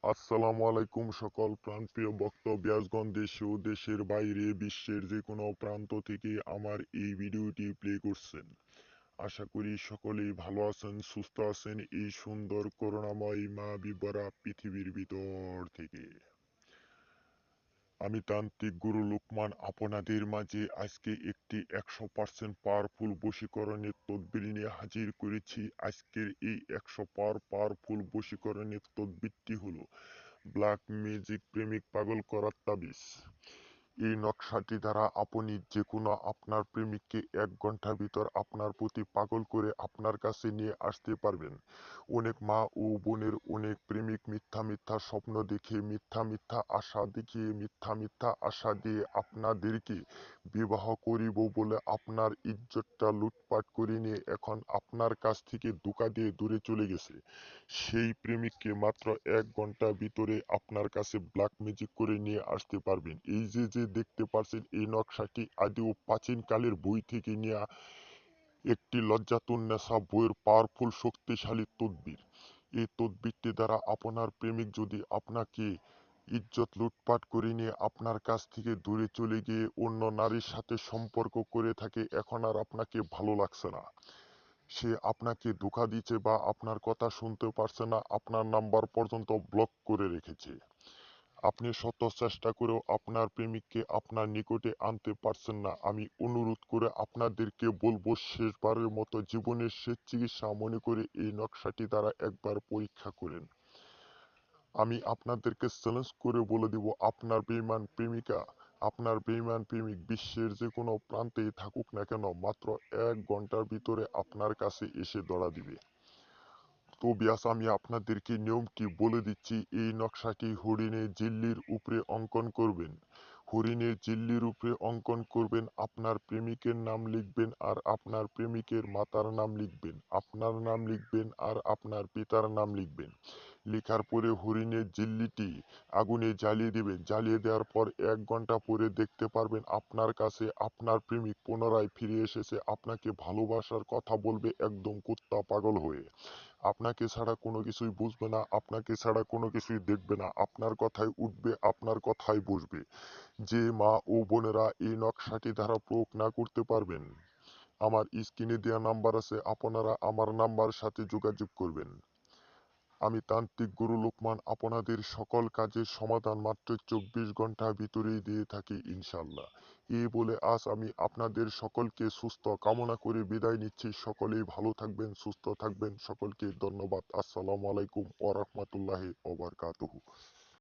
আসসালামু আলাইকুম সকল প্রাণপ্রিয় ভক্ত ব্যাসগণ দেশে ও দেশের বাইরে বিশ্বের যে কোনো প্রান্ত থেকে আমার এই ভিডিওটি প্লে করছেন। আশা করি সকলেই ভালো আছেন, সুস্থ আছেন এই সুন্দর করুণাময় মা বিবরা পৃথিবীর ভিতর থেকে। আমি তান্ত্রিক গুরু লোকমান আপনাদের মাঝে আজকে একটি 100% পাওয়ারফুল বশীকরণের তদবির নিয়ে হাজির করেছি। আজকের এই 100 পাওয়ারফুল বশীকরণের তদবিরটি হলো ব্ল্যাক ম্যাজিক প্রেমিক পাগল করার তাবিজ। এই নকশাটি দ্বারা আপনি যেকোনো আপনার প্রেমিককে 1 ঘন্টার ভিতর আপনার প্রতি পাগল করে আপনার কাছে নিয়ে আসতে পারবেন। অনেক মা ও বোনের অনেক প্রেমিক মিথ্যা মিথ্যা স্বপ্ন দেখে মিথ্যা মিথ্যা আশা দেখিয়ে মিথ্যা মিথ্যা আশা দিয়ে আপনাদেরকে বিবাহ করিব বলে আপনার ইজ্জতটা লুটপাট করে নিয়ে এখন আপনার কাছ থেকে ধোঁকা দিয়ে দূরে চলে গেছে। সেই প্রেমিককে মাত্র 1 ঘন্টা ভিতরে আপনার কাছে ব্ল্যাক ম্যাজিক করে নিয়ে আসতে পারবেন। এই যে দেখতে পাচ্ছেন এই নকশাটি আদি ও প্রাচীনকালের বই থেকে নেওয়া একটি লজ্জাতুন্নেসা বইয়ের পাওয়ারফুল শক্তিশালী তদবির। এই তদবিরটি দ্বারা আপনার প্রেমিক যদি আপনাকে ইজ্জত লুটপাট করে নিয়ে আপনার কাছ থেকে দূরে চলে গিয়ে অন্য নারীর সাথে সম্পর্ক করে থাকে, এখন আর আপনাকে ভালো লাগছে না, সে আপনাকে ধোঁকা দিচ্ছে বা আপনার কথা শুনতে পারছে না, আপনার নাম্বার পর্যন্ত ব্লক করে রেখেছে, আপনি শত চেষ্টা করেও আপনার প্রেমিককে আপনার নিকটে আনতে পারছেন না, আমি অনুরোধ করে আপনাদেরকে বলবো শেষবারের মতো জীবনের শেষ চিকিৎসা মনে করে এই নকশাটি দ্বারা একবার পরীক্ষা করেন। আমি আপনাদেরকে চ্যালেঞ্জ করে বলে দিব, আপনার বেঈমান প্রেমিকা, আপনার বেঈমান প্রেমিক বিশ্বের যে কোনো প্রান্তেই থাকুক না কেন, মাত্র 1 ঘন্টার ভিতরে আপনার কাছে এসে ধরা দিবে। তো ব্যাস, আমি আপনাদেরকে নিয়মটি বলে দিচ্ছি। এই নকশাটি হরিণের ঝিল্লির উপরে অঙ্কন করবেন। হরিণের ঝিল্লির উপরে অঙ্কন করবেন, আপনার প্রেমিকের নাম লিখবেন আর আপনার প্রেমিকের মাতার নাম লিখবেন, আপনার নাম লিখবেন আর আপনার পিতার নাম লিখবেন। লেখার পরে হরিণের ঝিল্লিটি আগুনে জ্বালিয়ে দেবেন। জ্বালিয়ে দেওয়ার পর 1 ঘন্টা পরে দেখতে পারবেন আপনার কাছে আপনার প্রেমিক পুনরায় ফিরে এসেছে, আপনাকে ভালোবাসার কথা বলবে একদম কুত্তা পাগল হয়ে। আপনাকে ছাড়া কোনো কিছুই বুঝবে না, আপনাকে ছাড়া কোনো কিছুই দেখবে না, আপনার কথাই উঠবে, আপনার কথাই বসবে। যে মা ও বোনেরা এই নকশাটি দ্বারা প্রয়োগ না করতে পারবেন, আমার স্ক্রিনে দেওয়া নাম্বার আছে, আপনারা আমার নাম্বার সাথে যোগাযোগ করবেন। আমি তান্ত্রিক গুরু লোকমান আপনাদের সকল কাজের সমাধান মাত্র 24 ঘন্টার ভিতরেই দিয়ে থাকি ইনশাল্লাহ। এই বলে আজ আমি আপনাদের সকলকে সুস্থ কামনা করে বিদায় নিচ্ছি। সকলেই ভালো থাকবেন, সুস্থ থাকবেন, সকলকে ধন্যবাদ। আসসালামু আলাইকুম ওয়া রাহমাতুল্লাহি ওয়া বারাকাতুহু।